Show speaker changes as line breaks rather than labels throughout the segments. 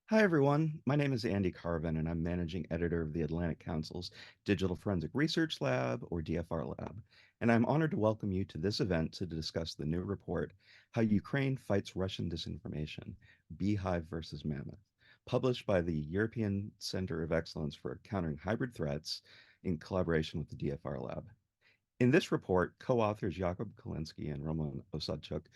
Hi, everyone. My name is Andy Carvin, and I'm managing editor of the Atlantic Council's Digital Forensic Research Lab, or DFR Lab. And I'm honored to welcome you to this event to discuss the new report, How Ukraine Fights Russian Disinformation, Beehive versus Mammoth, published by the European Center of Excellence for Countering Hybrid Threats in collaboration with the DFR Lab. In this report, co-authors Jakub Kalinski and Roman Osadchuk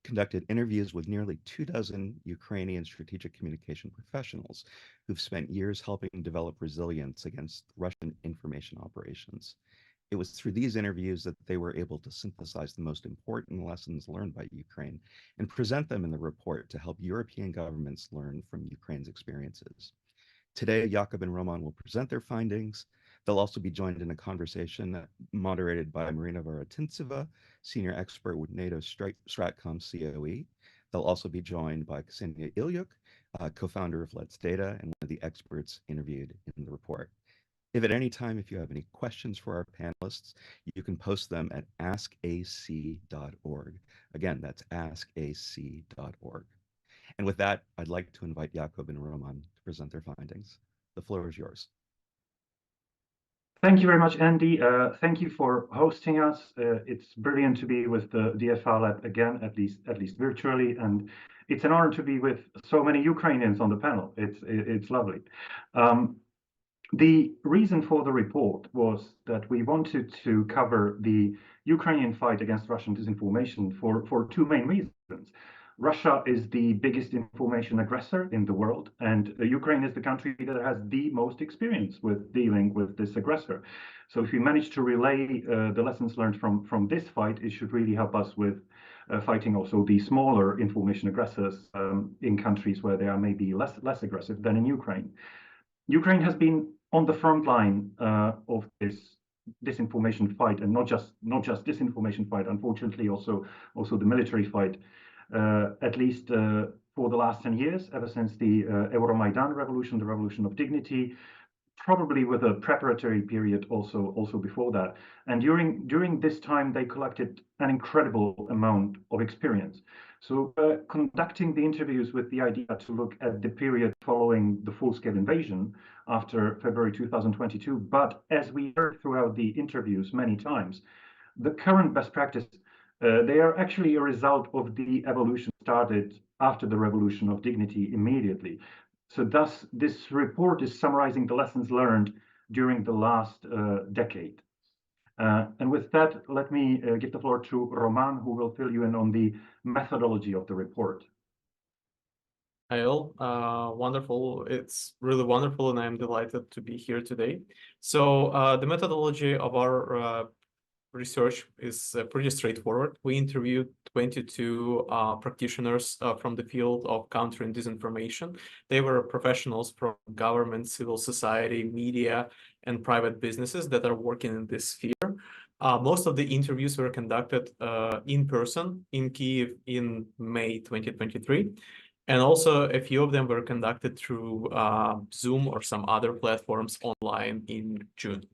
conducted interviews with nearly 2 dozen Ukrainian strategic communication professionals who've spent years helping develop resilience against Russian information operations. It was through these interviews that they were able to synthesize the most important lessons learned by Ukraine and present them in the report to help European governments learn from Ukraine's experiences. Today, Jakub and Roman will present their findings. They'll also be joined in a conversation moderated by Marina Varatintseva, senior expert with NATO Stratcom COE. They'll also be joined by Ksenia Ilyuk, co-founder of Let's Data and one of the experts interviewed in the report. If you have any questions for our panelists, you can post them at askac.org. Again, that's askac.org. And with that, I'd like to invite Jakub and Roman to present their findings. The floor is yours.
Thank you very much, Andy. Thank you for hosting us. It's brilliant to be with the DFR Lab again, at least virtually, and it's an honor to be with so many Ukrainians on the panel. It's lovely. The reason for the report was that we wanted to cover the Ukrainian fight against Russian disinformation for two main reasons. Russia is the biggest information aggressor in the world, and Ukraine is the country that has the most experience with dealing with this aggressor. So if we manage to relay the lessons learned from this fight, it should really help us with fighting also the smaller information aggressors in countries where they are maybe less aggressive than in Ukraine. Ukraine has been on the front line of this disinformation fight, and not just disinformation fight. Unfortunately, also the military fight, at least for the last 10 years, ever since the Euromaidan revolution, the revolution of dignity, probably with a preparatory period also before that. And during this time, they collected an incredible amount of experience. So conducting the interviews with the idea to look at the period following the full-scale invasion after February 2022, but as we heard throughout the interviews many times, the current best practice, they are actually a result of the evolution started after the revolution of dignity immediately. So thus, this report is summarizing the lessons learned during the last decade. And with that, let me give the floor to Roman, who will fill you in on the methodology of the report.
Hi all, wonderful. It's really wonderful, and I'm delighted to be here today. So the methodology of our research is pretty straightforward. We interviewed 22 practitioners from the field of countering disinformation. They were professionals from government, civil society, media, and private businesses that are working in this sphere. Most of the interviews were conducted in person in Kyiv in May 2023. And also a few of them were conducted through Zoom or some other platforms online in June.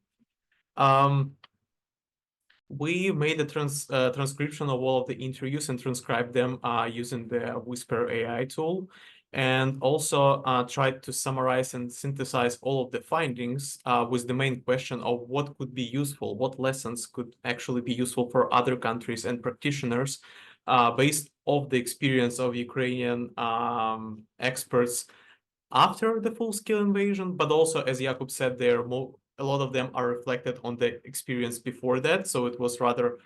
We made a transcription of all of the interviews and transcribed them using the Whisper AI tool, and also tried to summarize and synthesize all of the findings with the main question of what could be useful, what lessons could actually be useful for other countries and practitioners based off the experience of Ukrainian experts after the full-scale invasion, but also, as Jakub said, a lot of them are reflected on the experience before that. So it was rather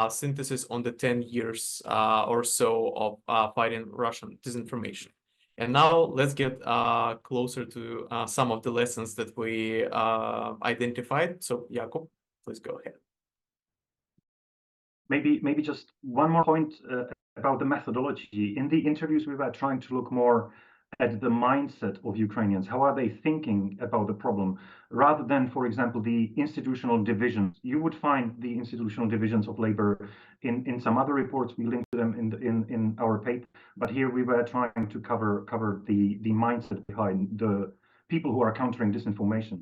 synthesis on the 10 years or so of fighting Russian disinformation. And now let's get closer to some of the lessons that we identified. So Jakub, please go ahead.
Maybe just one more point about the methodology. In the interviews, we were trying to look more at the mindset of Ukrainians. How are they thinking about the problem, rather than, for example, the institutional divisions? You would find the institutional divisions of labor in some other reports. We linked to them in our paper, but here we were trying to cover the mindset behind the people who are countering disinformation.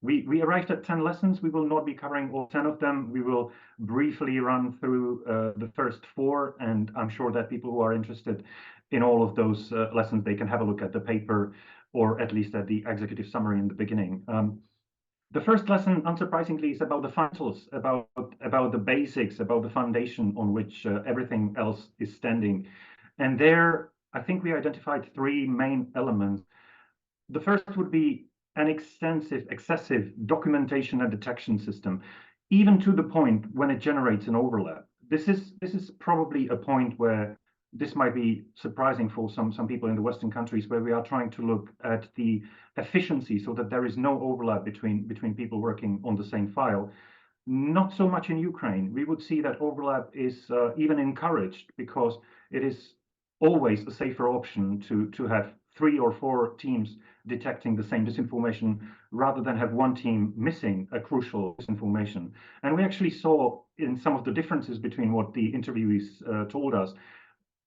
We arrived at 10 lessons. We will not be covering all 10 of them. We will briefly run through the first 4, and I'm sure that people who are interested in all of those lessons, they can have a look at the paper. or at least at the executive summary in the beginning. The first lesson, unsurprisingly, is about the fundamentals, about the basics, about the foundation on which everything else is standing. And there, I think we identified three main elements. The first would be an excessive documentation and detection system, even to the point when it generates an overlap. This is probably a point where this might be surprising for some people in the Western countries, where we are trying to look at the efficiency so that there is no overlap between people working on the same file. Not so much in Ukraine. We would see that overlap is even encouraged, because it is always a safer option to have 3 or 4 teams detecting the same disinformation rather than have one team missing a crucial disinformation. And we actually saw in some of the differences between what the interviewees told us,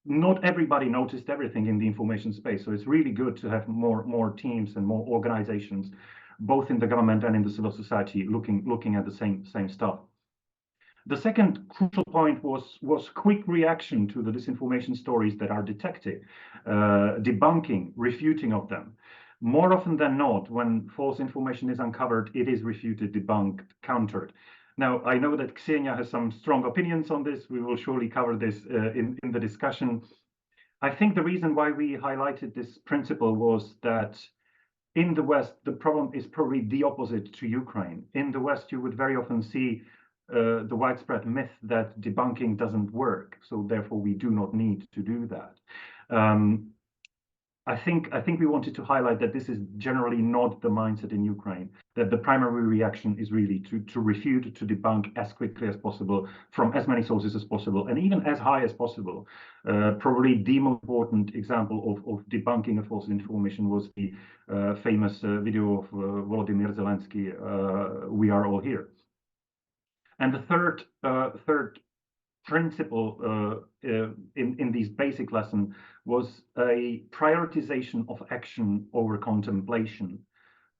not everybody noticed everything in the information space. So it's really good to have more teams and more organizations, both in the government and in the civil society, looking at the same stuff. The second crucial point was quick reaction to the disinformation stories that are detected, debunking, refuting of them. More often than not, when false information is uncovered, it is refuted, debunked, countered. Now, I know that Ksenia has some strong opinions on this. We will surely cover this in the discussion. I think the reason why we highlighted this principle was that in the West, the problem is probably the opposite to Ukraine. In the West, you would very often see the widespread myth that debunking doesn't work, so therefore we do not need to do that. I think we wanted to highlight that this is generally not the mindset in Ukraine, that the primary reaction is really to refute, to debunk as quickly as possible from as many sources as possible, and even as high as possible. Probably the most important example of debunking a false information was the famous video of Volodymyr Zelensky, "We are all here." And the third principle in these basic lessons was a prioritization of action over contemplation.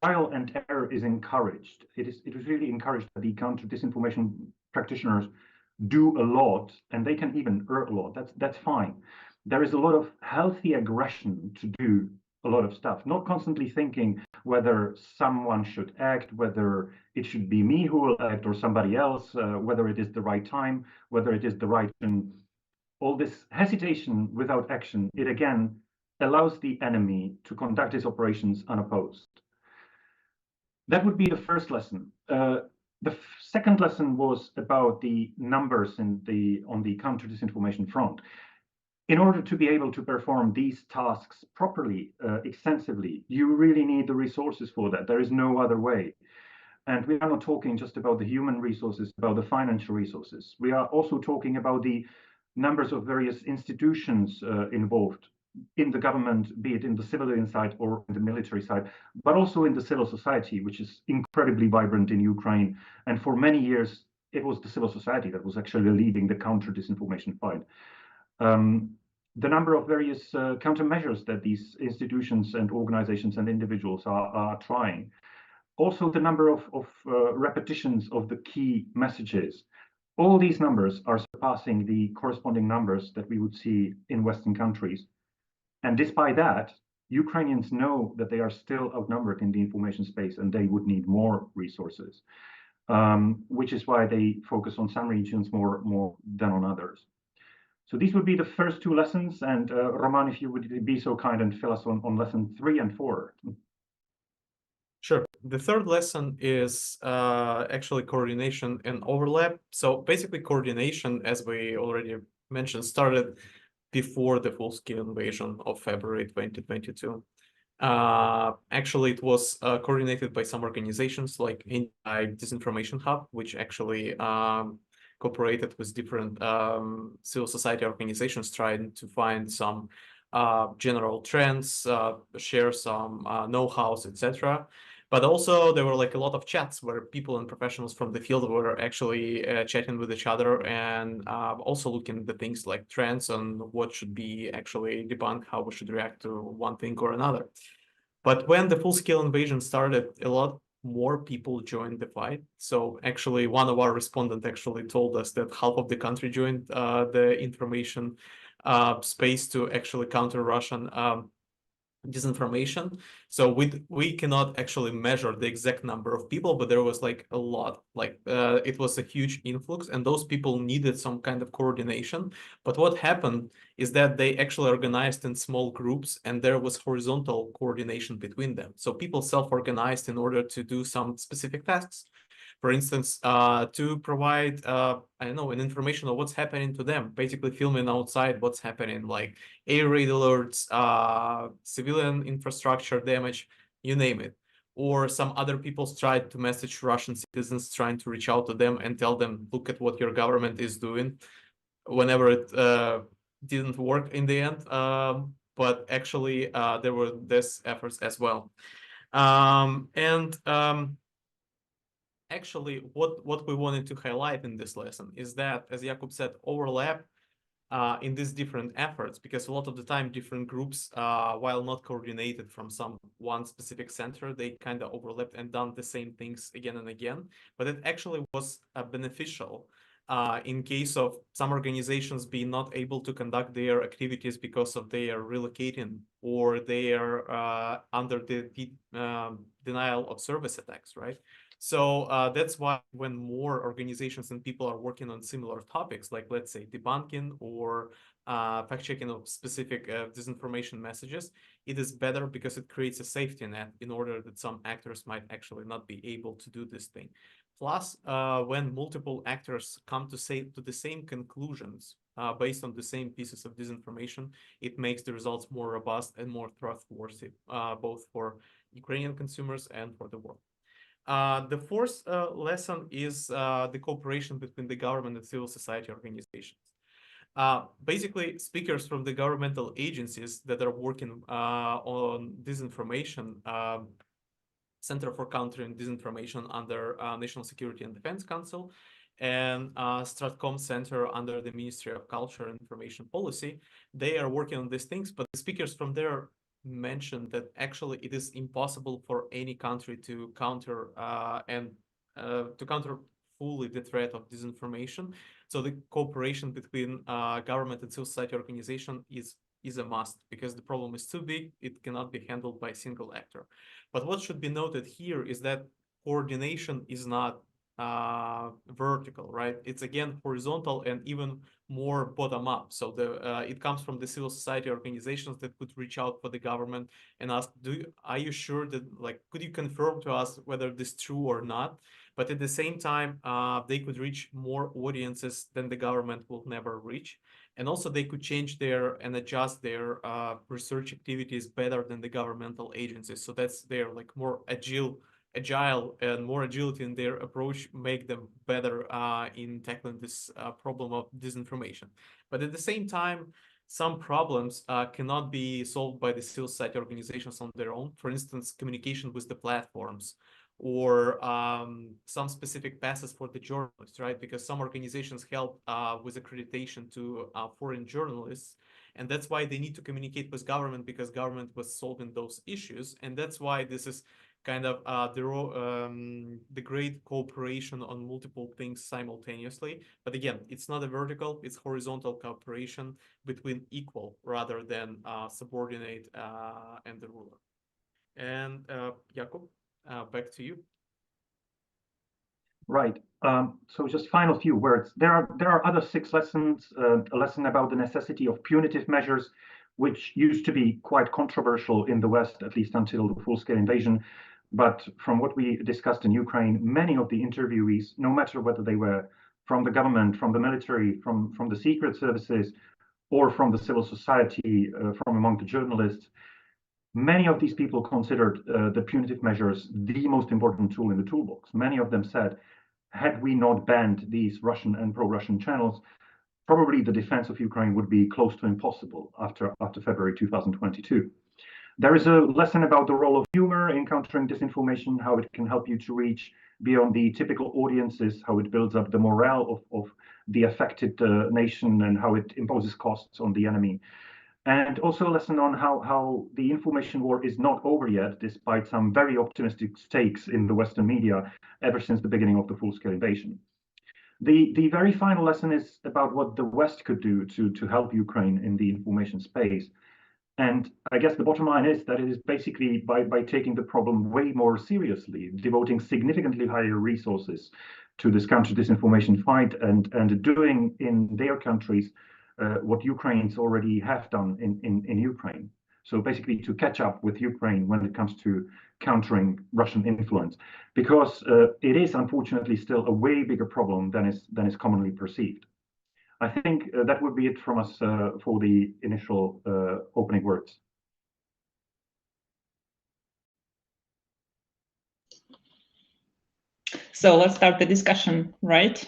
Trial and error is encouraged. It is really encouraged that the counter-disinformation practitioners do a lot, and they can even earn a lot. That's fine. There is a lot of healthy aggression to do a lot of stuff, not constantly thinking whether someone should act, whether it should be me who will act or somebody else, whether it is the right time, whether it is the right action. All this hesitation without action, it again allows the enemy to conduct his operations unopposed. That would be the first lesson. The second lesson was about the numbers on the counter-disinformation front. In order to be able to perform these tasks properly, extensively, you really need the resources for that. There is no other way. And we are not talking just about the human resources, about the financial resources. We are also talking about the numbers of various institutions involved in the government, be it in the civilian side or in the military side, but also in the civil society, which is incredibly vibrant in Ukraine. And for many years, it was the civil society that was actually leading the counter-disinformation fight. The number of various countermeasures that these institutions and organizations and individuals are trying. Also, the number of repetitions of the key messages. All these numbers are surpassing the corresponding numbers that we would see in Western countries. And despite that, Ukrainians know that they are still outnumbered in the information space and they would need more resources, which is why they focus on some regions more than on others. So these would be the first two lessons. And Roman, if you would be so kind and fill us on lesson 3 and 4.
Sure. The third lesson is actually coordination and overlap. So basically coordination, as we already mentioned, started before the full-scale invasion of February 2022. Actually, it was coordinated by some organizations like Disinformation Hub, which actually cooperated with different civil society organizations trying to find some general trends, share some know-hows, etc. But also there were like a lot of chats where people and professionals from the field were actually chatting with each other and also looking at the things like trends and what should be actually debunked, how we should react to one thing or another. But when the full-scale invasion started, a lot more people joined the fight. So actually one of our respondents actually told us that half of the country joined the information space to actually counter Russian disinformation. So we cannot actually measure the exact number of people, but there was like a lot, like it was a huge influx, and those people needed some kind of coordination. But what happened is that they actually organized in small groups, and there was horizontal coordination between them. So people self-organized in order to do some specific tasks. For instance, to provide, I don't know, an information of what's happening to them, basically filming outside what's happening, like air raid alerts, civilian infrastructure damage, you name it. Or some other people tried to message Russian citizens, trying to reach out to them and tell them, look at what your government is doing, whenever it didn't work in the end. But actually, there were these efforts as well. Actually, what we wanted to highlight in this lesson is that, as Jakub said, overlap in these different efforts, because a lot of the time different groups, while not coordinated from one specific center, they kind of overlapped and done the same things again and again. But it actually was beneficial in case of some organizations being not able to conduct their activities because of they are relocating, or they are under the denial of service attacks, right? So that's why when more organizations and people are working on similar topics, like let's say debunking or fact-checking of specific disinformation messages, it is better because it creates a safety net in order that some actors might actually not be able to do this thing. Plus, when multiple actors come to the same conclusions based on the same pieces of disinformation, it makes the results more robust and more trustworthy, both for Ukrainian consumers and for the world. The fourth lesson is the cooperation between the government and civil society organizations. Basically, speakers from the governmental agencies that are working on disinformation, Center for Countering Disinformation under National Security and Defense Council, and Stratcom Center under the Ministry of Culture and Information Policy, they are working on these things, but the speakers from there mentioned that actually it is impossible for any country to counter fully the threat of disinformation. So the cooperation between government and civil society organization is a must, because the problem is too big, it cannot be handled by a single actor. But what should be noted here is that coordination is not vertical, right? It's again horizontal and even more bottom up. So it comes from the civil society organizations that could reach out for the government and ask, are you sure that, like, could you confirm to us whether this is true or not? But at the same time, they could reach more audiences than the government will never reach. And also they could change and adjust their research activities better than the governmental agencies. So that's their like more agile and more agility in their approach make them better in tackling this problem of disinformation. But at the same time, some problems cannot be solved by the civil society organizations on their own. For instance, communication with the platforms, or some specific passes for the journalists, right? Because some organizations help with accreditation to foreign journalists, and that's why they need to communicate with government, because government was solving those issues, and that's why this is kind of the great cooperation on multiple things simultaneously. But again, it's not a vertical, it's horizontal cooperation between equal rather than subordinate and the ruler. And Jakub, back to you.
Right. So just final few words. There are other 6 lessons. A lesson about the necessity of punitive measures, which used to be quite controversial in the West, at least until the full-scale invasion. But from what we discussed in Ukraine, many of the interviewees, no matter whether they were from the government, from the military, from the secret services, or from the civil society, from among the journalists, many of these people considered the punitive measures the most important tool in the toolbox. Many of them said, had we not banned these Russian and pro-Russian channels, probably the defense of Ukraine would be close to impossible after February 2022. There is a lesson about the role of humor in countering disinformation, how it can help you to reach beyond the typical audiences, how it builds up the morale of the affected nation, and how it imposes costs on the enemy. And also a lesson on how the information war is not over yet, despite some very optimistic stakes in the Western media ever since the beginning of the full-scale invasion. The very final lesson is about what the West could do to help Ukraine in the information space. And I guess the bottom line is that it is basically by taking the problem way more seriously, devoting significantly higher resources to this counter-disinformation fight, and doing in their countries what Ukrainians already have done in Ukraine. So basically to catch up with Ukraine when it comes to countering Russian influence, because it is unfortunately still a way bigger problem than is commonly perceived. I think that would be it from us for the initial opening words.
So let's start the discussion, right?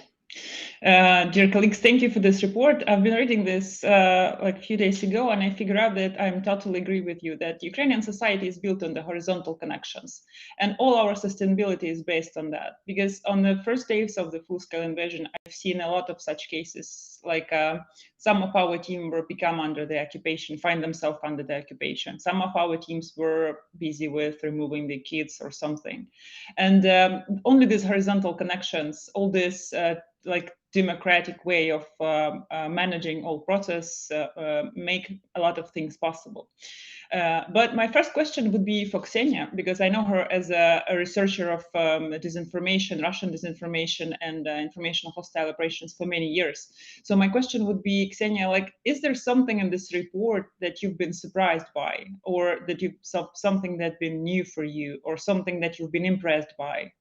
Dear colleagues, thank you for this report. I've been reading this like a few days ago, and I figured out that I totally agree with you that Ukrainian society is built on the horizontal connections, and all our sustainability is based on that. Because on the first days of the full-scale invasion, I've seen a lot of such cases, like some of our team were become under the occupation, find themselves under the occupation. Some of our teams were busy with removing the kids or something. And only these horizontal connections, all this like democratic way of managing all process make a lot of things possible. But my first question would be for Ksenia, because I know her as a researcher of disinformation, Russian disinformation, and informational hostile operations for many years. So my question would be, Ksenia, like, is there something in this report that you've been surprised by, or that you've something that's been new for you, or something that you've been impressed by?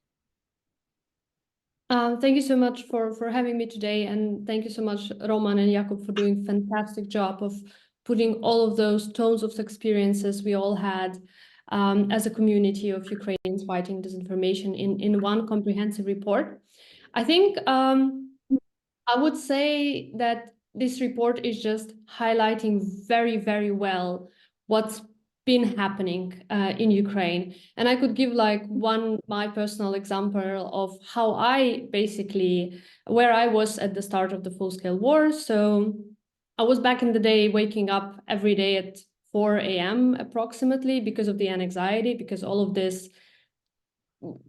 Thank you so much for having me today, and thank you so much, Roman and Jakub, for doing a fantastic job of putting all of those tones of experiences we all had as a community of Ukrainians fighting disinformation in one comprehensive report. I think I would say that this report is just highlighting very, very well what's been happening in Ukraine. And I could give like my personal example of how I basically, where I was at the start of the full-scale war. So I was back in the day waking up every day at 4 a.m. approximately because of the anxiety, because all of this,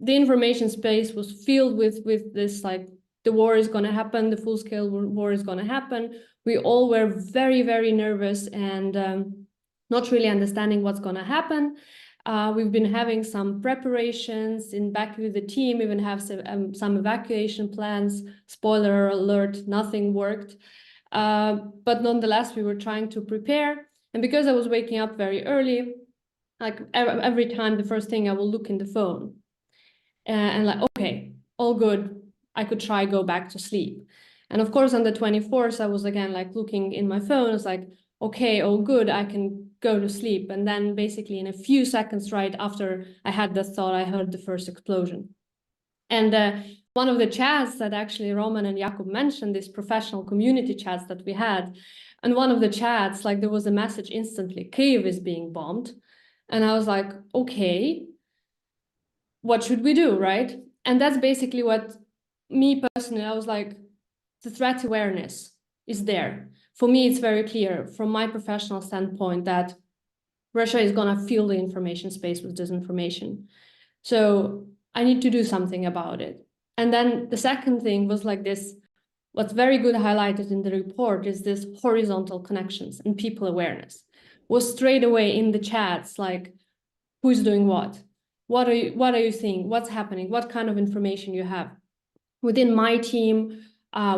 the information space was filled with this like, the war is going to happen, the full-scale war is going to happen. We all were very, very nervous and not really understanding what's going to happen. We've been having some preparations in back with the team, even have some evacuation plans. Spoiler alert, nothing worked. But nonetheless, we were trying to prepare. And because I was waking up very early, like every time, the first thing I will look in the phone and like, okay, all good. I could try go back to sleep. And of course, on the 24th, I was again like looking in my phone. It's like, okay, all good, I can go to sleep. And then basically in a few seconds right after I had that thought, I heard the first explosion. And one of the chats that actually Roman and Jakub mentioned, these professional community chats that we had, and one of the chats, like there was a message instantly, Kyiv is being bombed. And I was like, okay, what should we do, right? And that's basically what me personally, I was like, the threat awareness is there. For me, it's very clear from my professional standpoint that Russia is going to fill the information space with disinformation. So I need to do something about it. And then the second thing was like this, what's very good highlighted in the report is this horizontal connections and people awareness. Was straight away in the chats, like who's doing what? What are you seeing? What's happening? What kind of information you have? Within my team,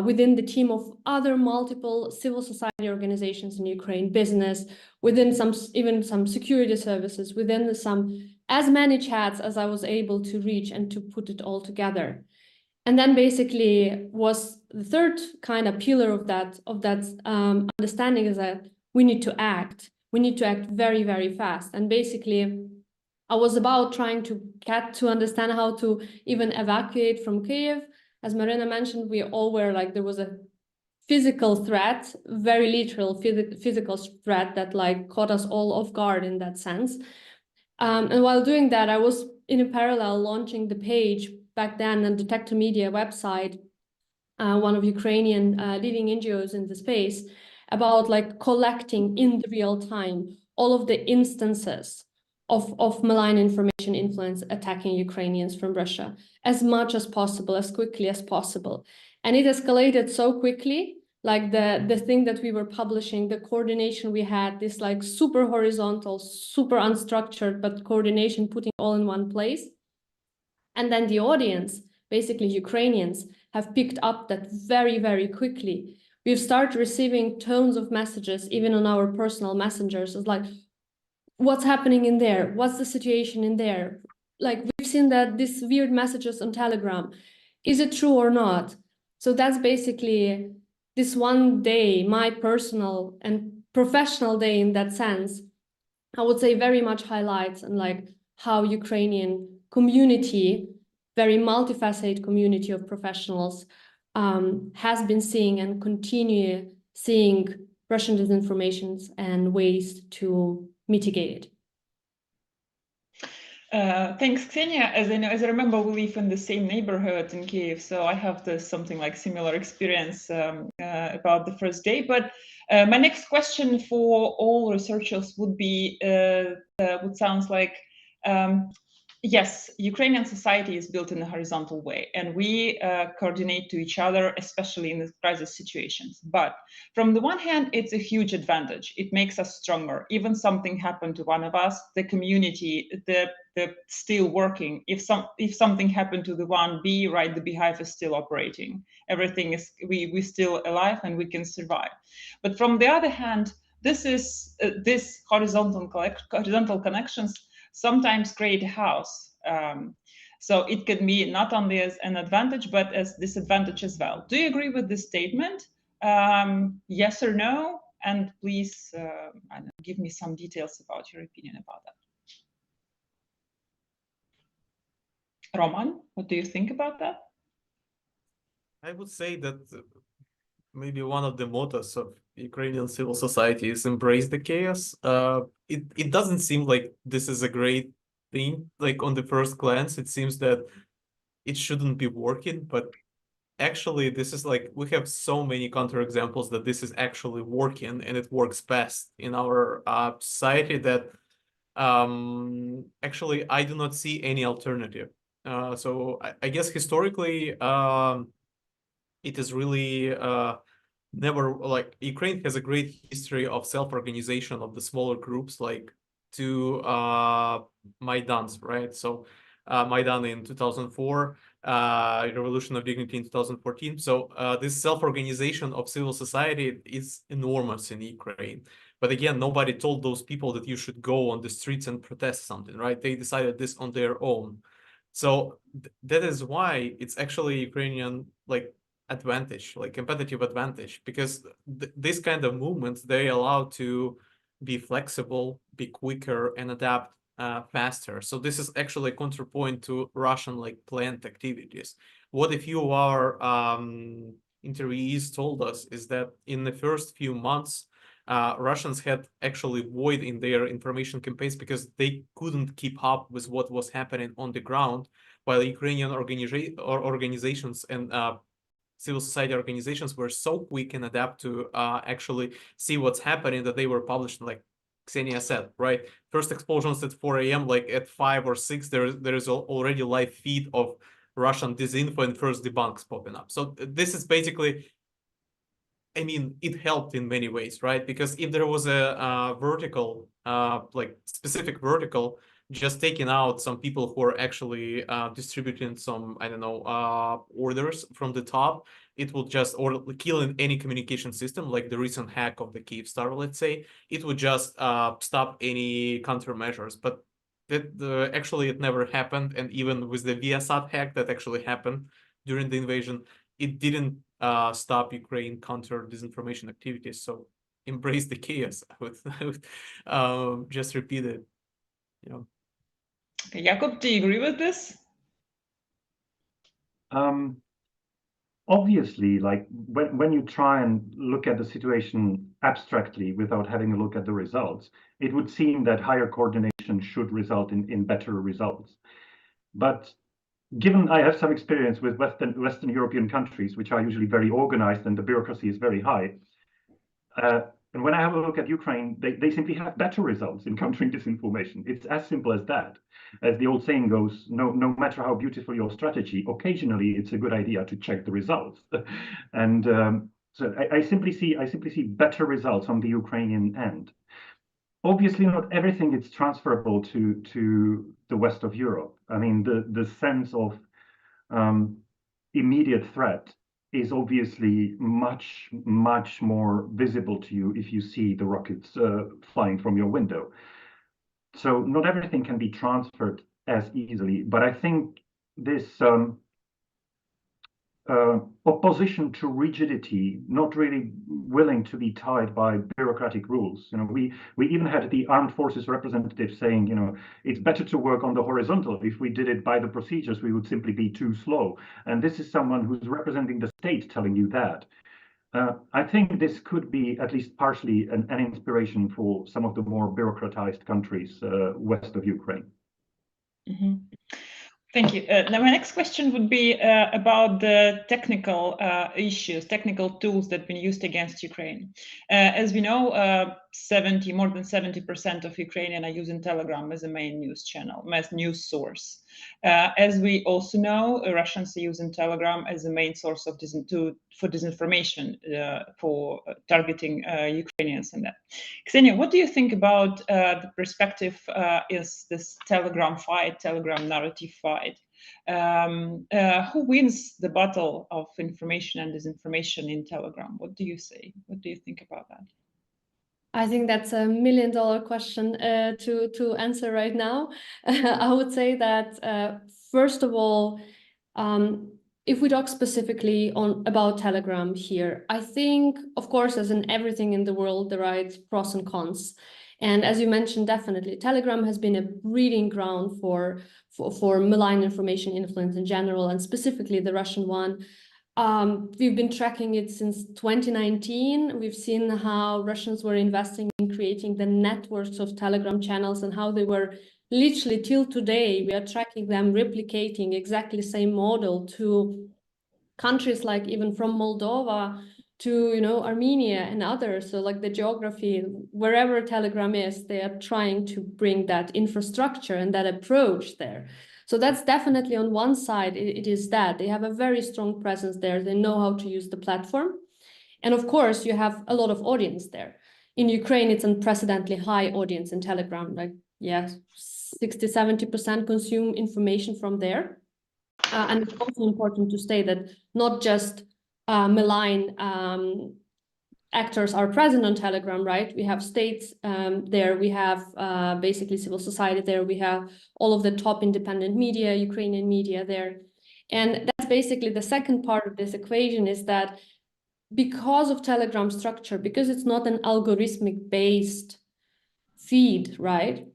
within the team of other multiple civil society organizations in Ukraine, business, within even some security services, within as many chats as I was able to reach and to put it all together. And then basically was the third kind of pillar of that understanding is that we need to act. We need to act very, very fast. And basically, I was about trying to get to understand how to even evacuate from Kyiv. As Marina mentioned, we all were like, there was a physical threat, very literal physical threat that like caught us all off guard in that sense. And while doing that, I was in a parallel launching the page back then on Detector Media website, one of Ukrainian leading NGOs in the space, about like collecting in the real time all of the instances of malign information influence attacking Ukrainians from Russia as much as possible, as quickly as possible. And it escalated so quickly Like the thing that we were publishing, the coordination we had, this like super horizontal, super unstructured, but coordination, putting all in one place. And then the audience, basically Ukrainians, have picked up that very, very quickly. We've started receiving tons of messages, even on our personal messengers. It's like, what's happening in there? What's the situation in there? Like, we've seen that these weird messages on Telegram. Is it true or not? So that's basically this one day, my personal and professional day in that sense, I would say very much highlights and like how Ukrainian community, very multifaceted community of professionals, has been seeing and continue seeing Russian disinformations and ways to mitigate it.
Thanks, Ksenia. As I remember, we live in the same neighborhood in Kiev, so I have something like similar experience about the first day. But my next question for all researchers would be, what sounds like, yes, Ukrainian society is built in a horizontal way, and we coordinate to each other, especially in the crisis situations. But from the one hand, it's a huge advantage. It makes us stronger. Even something happened to one of us, the community, the still working. If something happened to the one B, right, the Beehive is still operating. Everything is we still alive and we can survive. But from the other hand, this horizontal connections sometimes create a house. So it can be not only as an advantage, but as disadvantage as well. Do you agree with this statement? Yes or no? And please give me some details about your opinion about that. Roman, what do you think about that?
I would say that maybe one of the mottos of Ukrainian civil society is embrace the chaos. It doesn't seem like this is a great thing. Like on the first glance, it seems that it shouldn't be working, but actually this is like we have so many counterexamples that this is actually working and it works best in our society that actually I do not see any alternative. So I guess historically it is really never like Ukraine has a great history of self-organization of the smaller groups, like to Maidans, right? So Maidan in 2004, Revolution of Dignity in 2014. So this self-organization of civil society is enormous in Ukraine. But again, nobody told those people that you should go on the streets and protest something, right? They decided this on their own. So that is why it's actually Ukrainian like advantage, like competitive advantage, because this kind of movements, they allow to be flexible, be quicker, and adapt faster. So this is actually a counterpoint to Russian like planned activities. What if you are interviewees told us is that in the first few months, Russians had actually void in their information campaigns because they couldn't keep up with what was happening on the ground, while Ukrainian organizations and civil society organizations were so quick and adapt to actually see what's happening that they were published, like Ksenia said, right? First explosions at 4 a.m., like at 5 or 6, there is already live feed of Russian disinfo and first debunks popping up. So this is basically, I mean, it helped in many ways, right? Because if there was a vertical, like specific vertical, just taking out some people who are actually distributing some, I don't know, orders from the top, it would just, or killing any communication system, like the recent hack of the Kyivstar, let's say, it would just stop any countermeasures. But that actually it never happened. And even with the Viasat hack that actually happened during the invasion, it didn't stop Ukraine counter disinformation activities. So embrace the chaos. I would just repeat it. You know.
Jakub, do you agree with this?
Obviously, like when you try and look at the situation abstractly without having a look at the results, it would seem that higher coordination should result in better results. But given I have some experience with Western European countries, which are usually very organized and the bureaucracy is very high, and when I have a look at Ukraine, they simply have better results in countering disinformation. It's as simple as that. As the old saying goes, no matter how beautiful your strategy, occasionally it's a good idea to check the results. And So I simply see better results on the Ukrainian end. Obviously, not everything is transferable to the West of Europe. I mean, the sense of immediate threat is obviously much more visible to you if you see the rockets flying from your window. So not everything can be transferred as easily, but I think this opposition to rigidity, not really willing to be tied by bureaucratic rules. You know, we even had the armed forces representative saying, you know, it's better to work on the horizontal. If we did it by the procedures, we would simply be too slow. And this is someone who's representing the state telling you that. I think this could be at least partially an inspiration for some of the more bureaucratized countries west of Ukraine.
Mm-hmm. Thank you. Now, my next question would be about the technical issues, technical tools that have been used against Ukraine. As we know, more than 70% of Ukrainians are using Telegram as a main news channel, as news source. As we also know, Russians are using Telegram as a main source of for disinformation, for targeting Ukrainians and that. Ksenia, what do you think about the perspective is this Telegram fight, Telegram narrative fight? Who wins the battle of information and disinformation in Telegram? What do you say? What do you think about that?
I think that's $1 million question to answer right now. I would say that first of all, if we talk specifically about Telegram here, I think, of course, as in everything in the world, there are pros and cons. And as you mentioned, definitely, Telegram has been a breeding ground for malign information influence in general, and specifically the Russian one. We've been tracking it since 2019. We've seen how Russians were investing in creating the networks of Telegram channels and how they were literally till today, we are tracking them, replicating exactly the same model to countries like even from Moldova to, you know, Armenia and others. So like the geography, wherever Telegram is, they are trying to bring that infrastructure and that approach there. So that's definitely on one side, it is that they have a very strong presence there. They know how to use the platform. And of course, you have a lot of audience there. In Ukraine, it's unprecedentedly high audience in Telegram, like, yes, 60-70% consume information from there. And it's also important to state that not just malign actors are present on Telegram, right? We have states there, we have basically civil society there, we have all of the top independent media, Ukrainian media there. And that's basically the second part of this equation is that because of Telegram structure, because it's not an algorithmic based feed, right?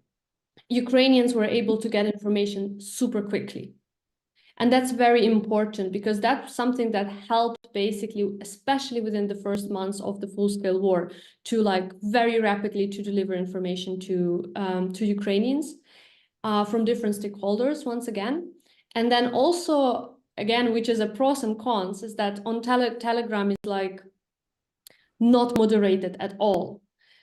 Ukrainians were able to get information super quickly. And that's very important because that's something that helped basically, especially within the first months of the full-scale war, to like very rapidly to deliver information to Ukrainians from different stakeholders once again. And then also, again, which is a pros and cons, is that on Telegram is like not moderated at all.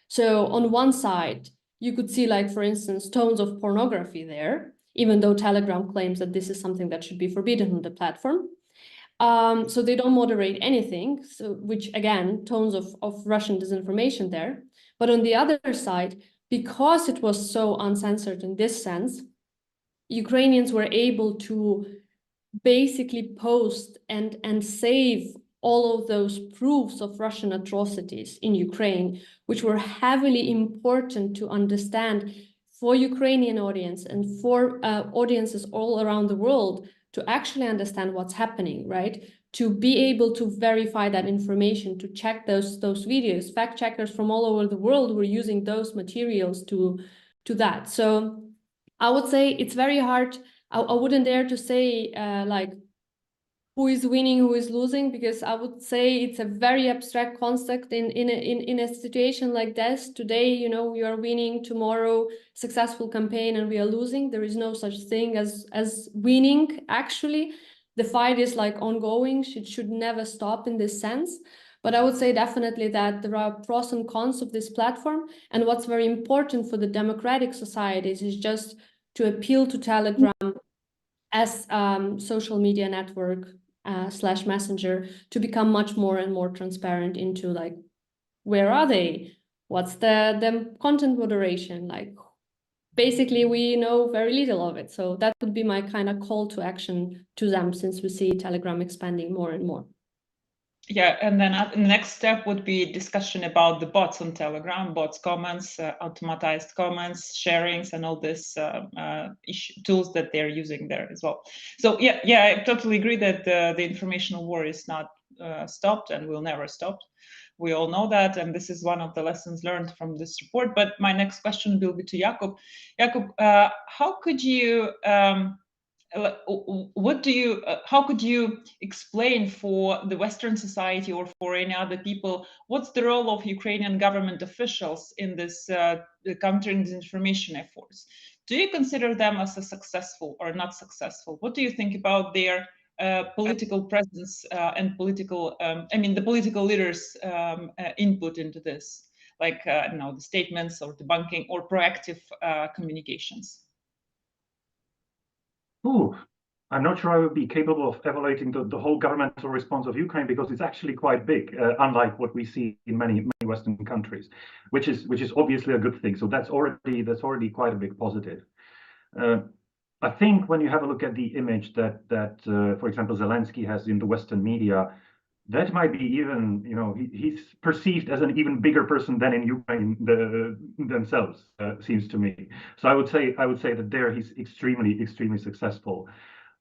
So on one side, you could see like, for instance, tones of pornography there, even though Telegram claims that this is something that should be forbidden on the platform. So they don't moderate anything, so which again, tones of Russian disinformation there. But on the other side, because it was so uncensored in this sense, Ukrainians were able to basically post and save all of those proofs of Russian atrocities in Ukraine, which were heavily important to understand for Ukrainian audience and for audiences all around the world to actually understand what's happening, right? To be able to verify that information, to check those videos. Fact checkers from all over the world were using those materials to that. So I would say it's very hard. I wouldn't dare to say like who is winning, who is losing, because I would say it's a very abstract concept in a situation like this. Today, you know, we are winning, tomorrow, successful campaign, and we are losing. There is no such thing as winning, actually. The fight is like ongoing. It should never stop in this sense. But I would say definitely that there are pros and cons of this platform. And what's very important for the democratic societies is just to appeal to Telegram as social media network slash messenger to become much more and more transparent into like, where are they? What's the content moderation? Like, basically, we know very little of it. So that would be my kind of call to action to them, since we see Telegram expanding more and more.
Yeah, and then the next step would be discussion about the bots on Telegram, bots comments, automatized comments, sharings, and all this tools that they're using there as well. So yeah, I totally agree that the informational war is not stopped and will never stop. We all know that, and this is one of the lessons learned from this report. But my next question will be to Jakub. Jakub, how could you how could you explain for the Western society or for any other people, what's the role of Ukrainian government officials in this countering disinformation efforts? Do you consider them as a successful or not successful? What do you think about their political presence and political, the political leaders' input into this, like the statements or debunking or proactive communications?
Ooh, I'm not sure I would be capable of evaluating the whole governmental response of Ukraine, because it's actually quite big, unlike what we see in many Western countries, which is obviously a good thing. So that's already quite a big positive. I think when you have a look at the image that for example, Zelensky has in the Western media, that might be even, he's perceived as an even bigger person than in Ukraine themselves, seems to me. So I would say that there he's extremely successful.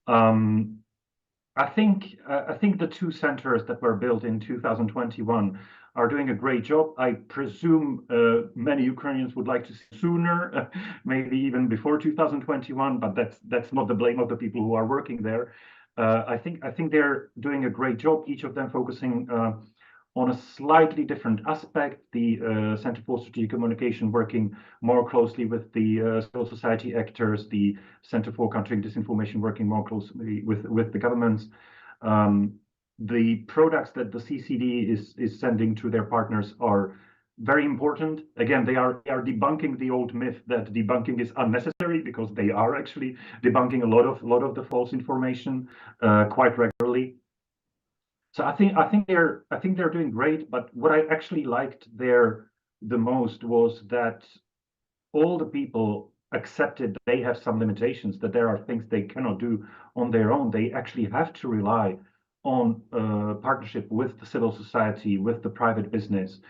I think the two centers that were built in 2021 are doing a great job. I presume many Ukrainians would like to see sooner, maybe even before 2021, but that's not the blame of the people who are working there. I think they're doing a great job, each of them focusing on a slightly different aspect. The Center for Strategic Communication working more closely with the civil society actors, the Center for Countering Disinformation working more closely with the governments. The products that the CCD is sending to their partners are very important. Again, they are debunking the old myth that debunking is unnecessary, because they are actually debunking a lot of the false information quite regularly. So I think they're doing great. But what I actually liked there the most was that all the people accepted they have some limitations, that there are things they cannot do on their own. They actually have to rely on partnership with the civil society, with the private business.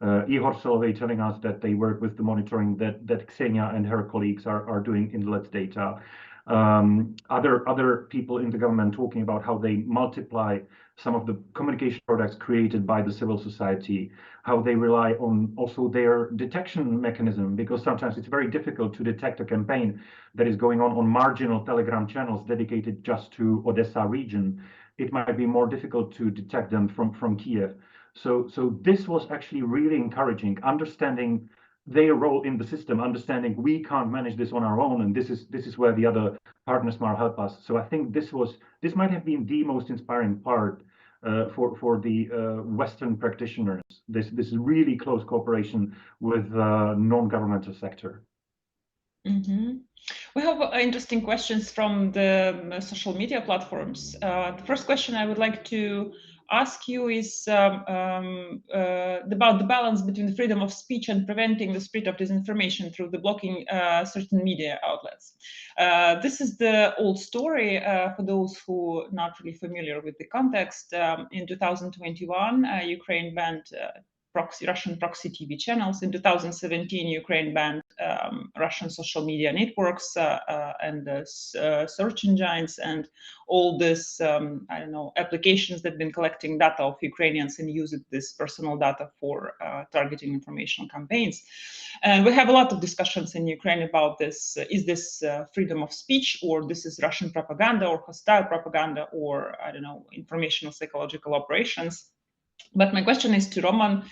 Ihor Solovey telling us that they work with the monitoring that Ksenia and her colleagues are doing in Let's Data. Other people in the government talking about how they multiply some of the communication products created by the civil society, how they rely on also their detection mechanism, because sometimes it's very difficult to detect a campaign that is going on marginal Telegram channels dedicated just to Odessa region. It might be more difficult to detect them from Kiev. So this was actually really encouraging, understanding their role in the system, understanding we can't manage this on our own, and this is where the other partners might help us. So I think this might have been the most inspiring part for the Western practitioners. This really close cooperation with non-governmental sector.
Mm-hmm. We have interesting questions from the social media platforms. The first question I would like to ask you is about the balance between the freedom of speech and preventing the spread of disinformation through the blocking certain media outlets. This is the old story for those who are not really familiar with the context. In 2021, Ukraine banned Russian proxy TV channels. In 2017, Ukraine banned Russian social media networks and search engines and all this, applications that have been collecting data of Ukrainians and used this personal data for targeting informational campaigns. And we have a lot of discussions in Ukraine about this. Is this freedom of speech, or this is Russian propaganda or hostile propaganda, or informational psychological operations? But my question is to Roman,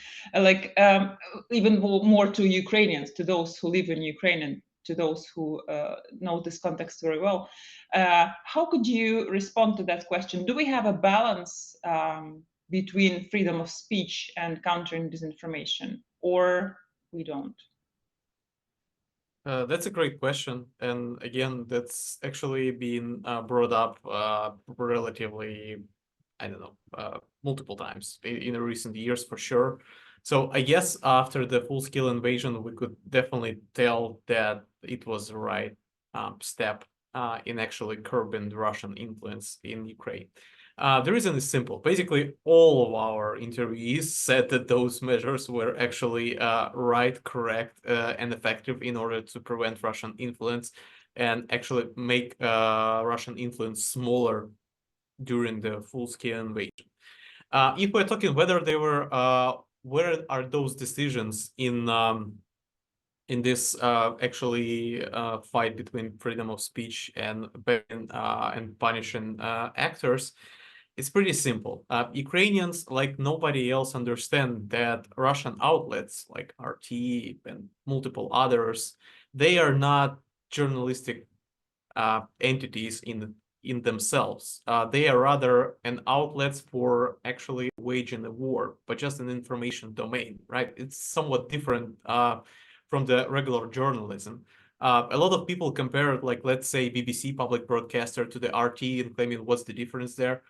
even more to Ukrainians, to those who live in Ukraine and to those who know this context very well. How could you respond to that question? Do we have a balance between freedom of speech and countering disinformation, or we don't?
That's a great question. And again, that's actually been brought up relatively I don't know, multiple times in the recent years for sure. So I guess after the full-scale invasion, we could definitely tell that it was the right step in actually curbing the Russian influence in Ukraine. The reason is simple. Basically, all of our interviewees said that those measures were actually right, correct, and effective in order to prevent Russian influence and actually make Russian influence smaller during the full-scale invasion. If we're talking whether they were, where are those decisions in this actually fight between freedom of speech and punishing actors, it's pretty simple. Ukrainians, like nobody else, understand that Russian outlets like RT and multiple others, they are not journalistic entities in themselves. They are rather an outlets for actually waging a war, but just an information domain, right? It's somewhat different from the regular journalism. A lot of people compare, like, let's say, BBC public broadcaster to the RT and claiming what's the difference there.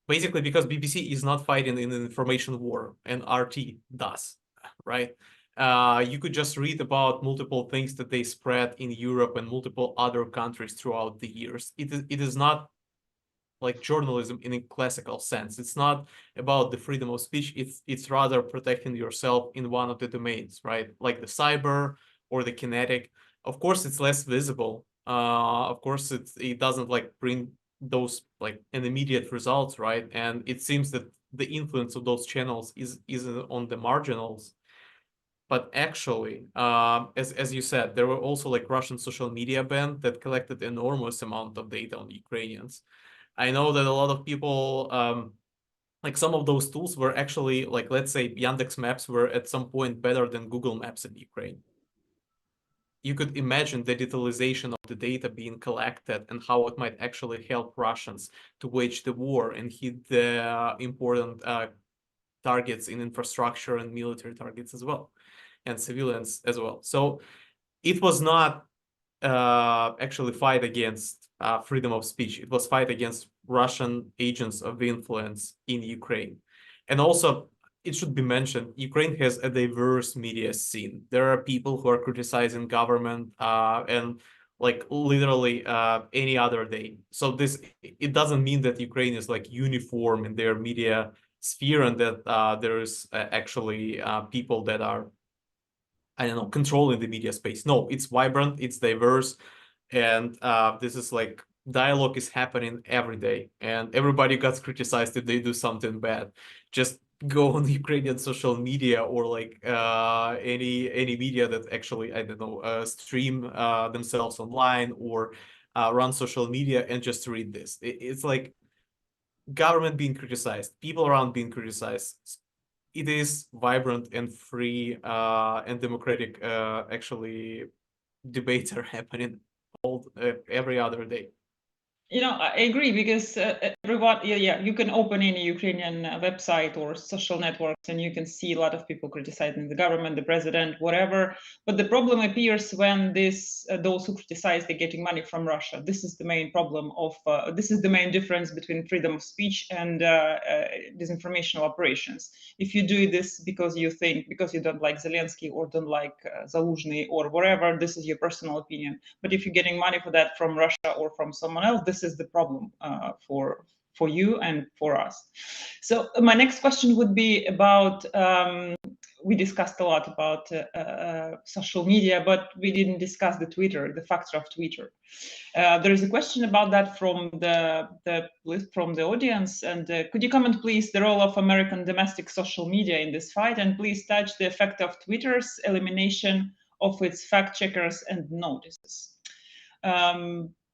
Basically, because BBC is not fighting in an information war and RT does, right? You could just read about multiple things that they spread in Europe and multiple other countries throughout the years. It is not like journalism in a classical sense. It's not about the freedom of speech. It's rather protecting yourself in one of the domains, right? Like the cyber or the kinetic. Of course, it's less visible. Of course, it doesn't like bring those like an immediate results, right? And it seems that the influence of those channels is on the marginals. But actually, as you said, there were also like Russian social media ban that collected enormous amount of data on Ukrainians. I know that a lot of people, like some of those tools were actually like, let's say Yandex Maps were at some point better than Google Maps in Ukraine. You could imagine the digitalization of the data being collected and how it might actually help Russians to wage the war and hit the important targets in infrastructure and military targets as well, and civilians as well. So it was not actually fight against freedom of speech. It was fight against Russian agents of influence in Ukraine. And also, it should be mentioned, Ukraine has a diverse media scene. There are people who are criticizing government and like literally any other day. So it doesn't mean that Ukraine is like uniform in their media sphere and that there's actually people that are, I don't know, controlling the media space. No, it's vibrant, it's diverse, and this is like dialogue is happening every day, and everybody gets criticized if they do something bad. Just go on Ukrainian social media or like any media that actually, I don't know, stream themselves online or run social media and just read this. It's like government being criticized, people around being criticized. It is vibrant and free and democratic actually debates are happening every other day.
You know, I agree because everyone, yeah, you can open any Ukrainian website or social networks and you can see a lot of people criticizing the government, the president, whatever. But the problem appears when those who criticize, they're getting money from Russia. This is the main problem of, this is the main difference between freedom of speech and disinformation operations. If you do this because you don't like Zelensky or don't like Zaluzhny or whatever, this is your personal opinion. But if you're getting money for that from Russia or from someone else, this is the problem for you and for us. So my next question would be about, we discussed a lot about social media, but we didn't discuss the factor of Twitter. There is a question about that from the audience, and could you comment, please, the role of American domestic social media in this fight, and please touch the effect of Twitter's elimination of its fact checkers and notices.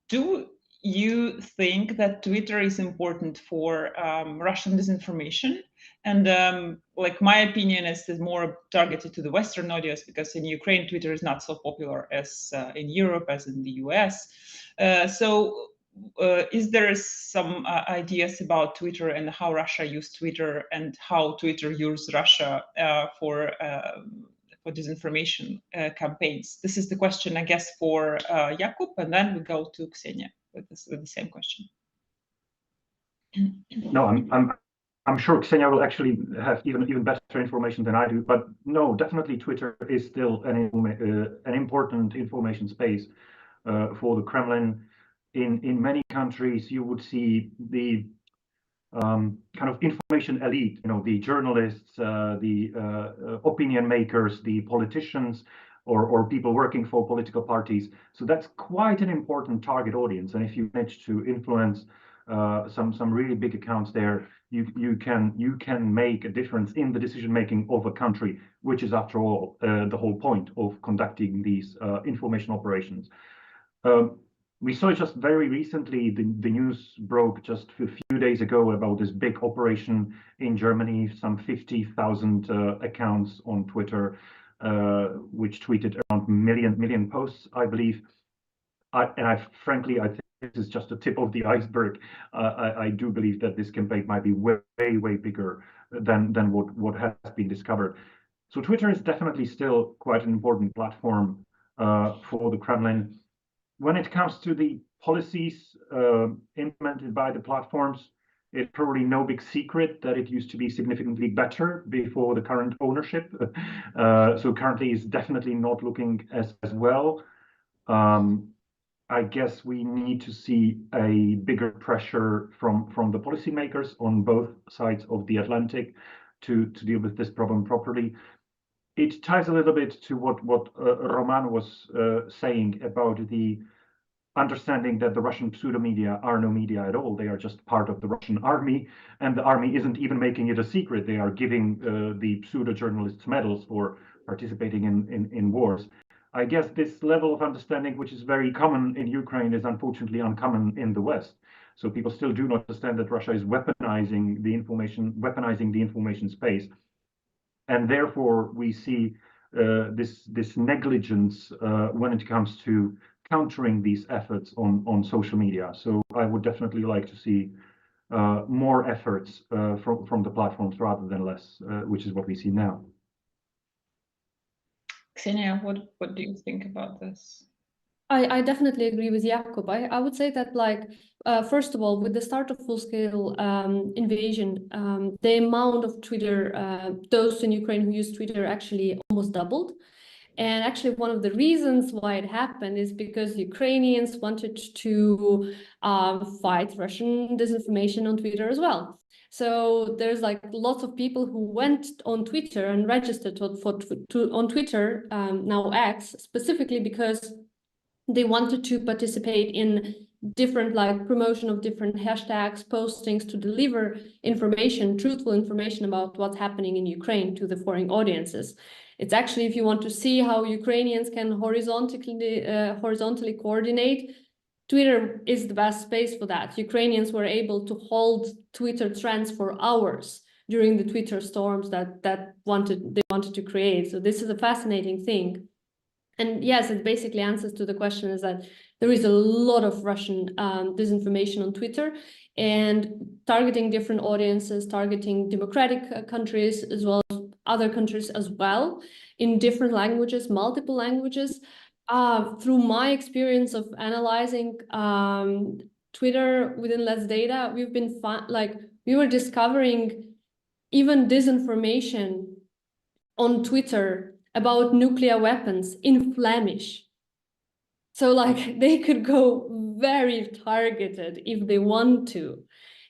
Do you think that Twitter is important for Russian disinformation? And like my opinion is more targeted to the Western audience, because in Ukraine, Twitter is not so popular as in Europe, as in the US. Is there some ideas about Twitter and how Russia used Twitter and how Twitter used Russia for disinformation campaigns? This is the question, I guess, for Jakub, and then we go to Ksenia with the same question.
No, I'm I'm sure Ksenia will actually have even better information than I do, but no, definitely Twitter is still an important information space for the Kremlin. In many countries, you would see the kind of information elite, the journalists, the opinion makers, the politicians, or people working for political parties. So that's quite an important target audience. And if you manage to influence some really big accounts there, you can make a difference in the decision making of a country, which is after all the whole point of conducting these information operations. We saw just very recently, the news broke just a few days ago about this big operation in Germany, some 50,000 accounts on Twitter, which tweeted around million posts, I believe. Frankly, I think this is just the tip of the iceberg. I do believe that this campaign might be way bigger than what has been discovered. So Twitter is definitely still quite an important platform for the Kremlin. When it comes to the policies implemented by the platforms, it's probably no big secret that it used to be significantly better before the current ownership. So currently it's definitely not looking as well. I guess we need to see a bigger pressure from the policymakers on both sides of the Atlantic to deal with this problem properly. It ties a little bit to what Roman was saying about the understanding that the Russian pseudo-media are no media at all. They are just part of the Russian army, and the army isn't even making it a secret. They are giving the pseudo-journalists medals for participating in wars. I guess this level of understanding, which is very common in Ukraine, is unfortunately uncommon in the West. So people still do not understand that Russia is weaponizing the information space. And therefore, we see this negligence when it comes to countering these efforts on social media. So I would definitely like to see more efforts from the platforms rather than less, which is what we see now.
Ksenia, what do you think about this?
I definitely agree with Jakub. I would say that, like, first of all, with the start of full-scale invasion, the amount of Twitter, those in Ukraine who use Twitter actually almost doubled. And actually, one of the reasons why it happened is because Ukrainians wanted to fight Russian disinformation on Twitter as well. So there's like lots of people who went on Twitter and registered on Twitter, now X, specifically because they wanted to participate in different, like, promotion of different hashtags, postings to deliver information, truthful information about what's happening in Ukraine to the foreign audiences. It's actually, if you want to see how Ukrainians can horizontally coordinate, Twitter is the best space for that. Ukrainians were able to hold Twitter trends for hours during the Twitter storms that they wanted to create. So this is a fascinating thing. And yes, it basically answers to the question is that there is a lot of Russian disinformation on Twitter, and targeting different audiences, targeting democratic countries as well as other countries as well, in different languages, multiple languages. Through my experience of analyzing Twitter within Let's Data, we've been we were discovering even disinformation on Twitter about nuclear weapons in Flemish. So, like, they could go very targeted if they want to.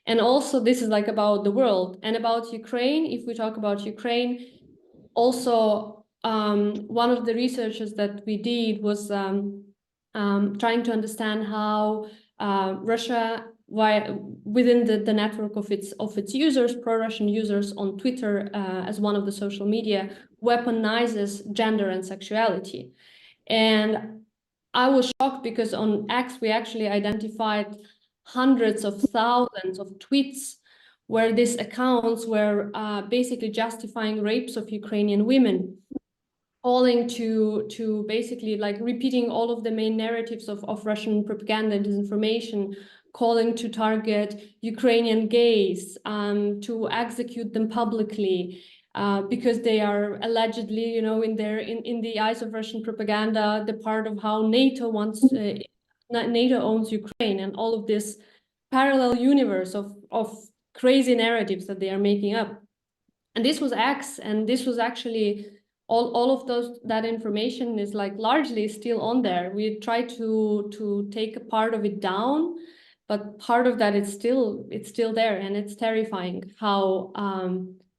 And also, this is like about the world. And about Ukraine, if we talk about Ukraine, also one of the researches that we did was trying to understand how Russia, within the network of its users, pro-Russian users on Twitter as one of the social media, weaponizes gender and sexuality. And I was shocked because on X we actually identified hundreds of thousands of tweets where these accounts were basically justifying rapes of Ukrainian women, calling to basically, like, repeating all of the main narratives of Russian propaganda and disinformation, calling to target Ukrainian gays, to execute them publicly, because they are allegedly, in the eyes of Russian propaganda, the part of how NATO owns Ukraine, and all of this parallel universe of crazy narratives that they are making up. And this was X, and this was actually all of that information is like largely still on there. We tried to take a part of it down, but part of that it's still there, and it's terrifying how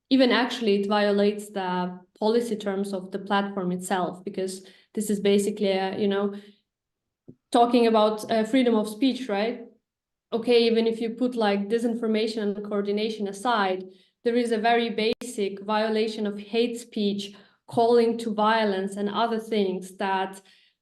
even actually it violates the policy terms of the platform itself, because this is basically talking about freedom of speech, right? Okay, even if you put like disinformation and coordination aside, there is a very basic violation of hate speech, calling to violence and other things that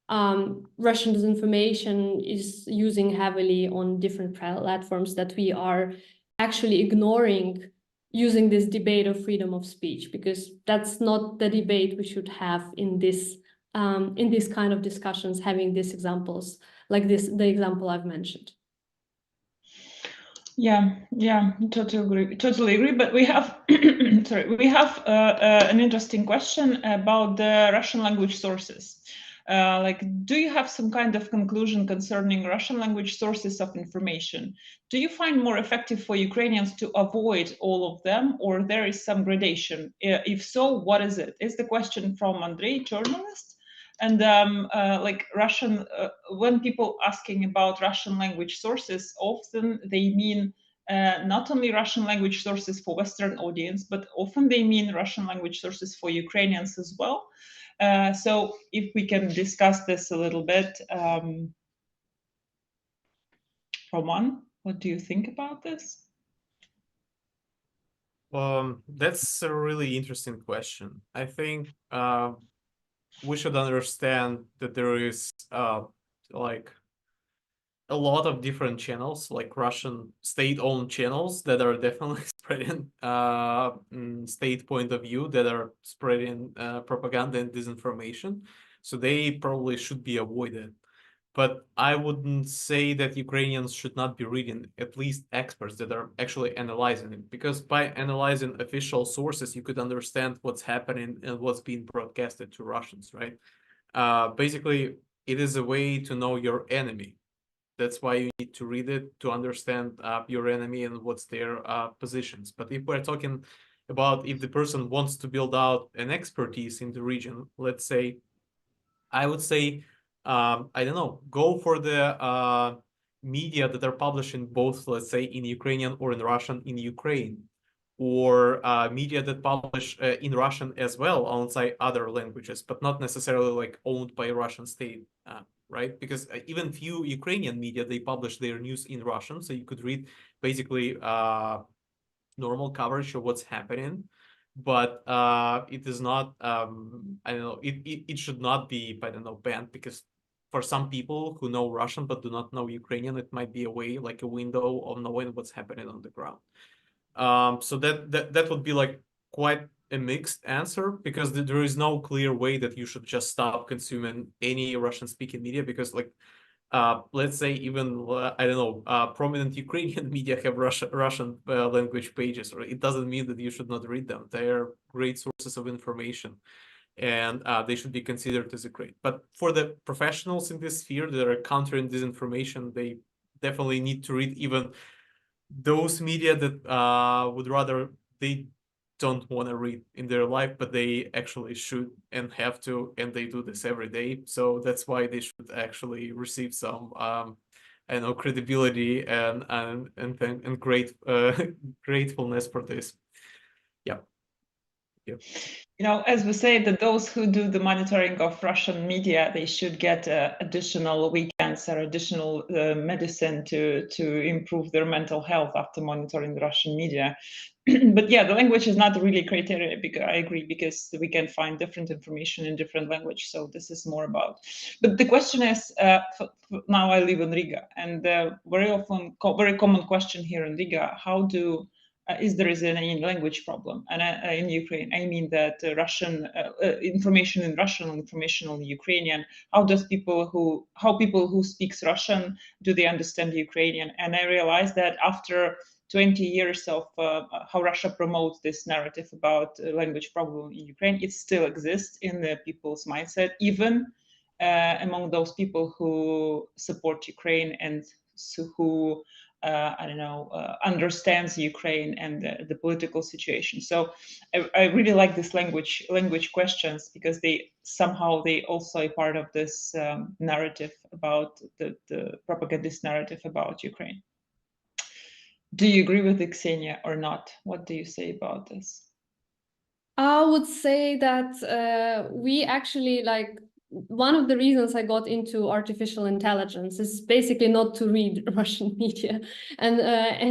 Russian disinformation is using heavily on different platforms that we are actually ignoring using this debate of freedom of speech, because that's not the debate we should have in this kind of discussions, having these examples like the example I've mentioned.
Yeah, totally agree. But we have, sorry, we have an interesting question about the Russian language sources. Like, do you have some kind of conclusion concerning Russian language sources of information? Do you find more effective for Ukrainians to avoid all of them, or there is some gradation? If so, what is it? Is the question from Andrei, journalist? And like Russian, when people asking about Russian language sources, often they mean not only Russian language sources for Western audience, but often they mean Russian language sources for Ukrainians as well. So if we can discuss this a little bit, Roman, what do you think about this?
That's a really interesting question. I think we should understand that there is like a lot of different channels, like Russian state-owned channels that are definitely spreading state point of view, that are spreading propaganda and disinformation. So they probably should be avoided. But I wouldn't say that Ukrainians should not be reading, at least experts that are actually analyzing it, because by analyzing official sources, you could understand what's happening and what's being broadcasted to Russians, right? Basically, it is a way to know your enemy. That's why you need to read it to understand your enemy and what's their positions. But if we're talking about if the person wants to build out an expertise in the region, let's say, I would say, I don't know, go for the media that are publishing both, let's say, in Ukrainian or in Russian in Ukraine, or media that publish in Russian as well alongside other languages, but not necessarily like owned by Russian state, right? Because even few Ukrainian media, they publish their news in Russian, so you could read basically normal coverage of what's happening. But it is not, I don't know, it should not be, I don't know, banned, because for some people who know Russian but do not know Ukrainian, it might be a way, like a window of knowing what's happening on the ground. So that would be like quite a mixed answer, because there is no clear way that you should just stop consuming any Russian speaking media, because like let's say even I don't know, prominent Ukrainian media have Russian language pages, or it doesn't mean that you should not read them. They are great sources of information, and they should be considered as a great. But for the professionals in this sphere that are countering disinformation, they definitely need to read even those media that would rather, they don't want to read in their life, but they actually should and have to, and they do this every day. So that's why they should actually receive some I know, credibility and great gratefulness for this. Yeah. Yeah.
You know, as we say, that those who do the monitoring of Russian media, they should get additional weekends or additional medicine to improve their mental health after monitoring the Russian media. But yeah, the language is not really criteria, because I agree, because we can find different information in different language. So this is more about. But the question is, now I live in Riga, and very common question here in Riga: how do is there any language problem? And in Ukraine, I mean that Russian information in Russian, information in Ukrainian. How people who speaks Russian, do they understand Ukrainian? And I realized that after 20 years of how Russia promotes this narrative about language problem in Ukraine, it still exists in the people's mindset, even among those people who support Ukraine and who I don't know, understands Ukraine and the political situation. So I really like this language questions, because they also are part of this narrative about the propagandist narrative about Ukraine. Do you agree with Ksenia or not? What do you say about this?
I would say that we actually, like, one of the reasons I got into artificial intelligence is basically not to read Russian media and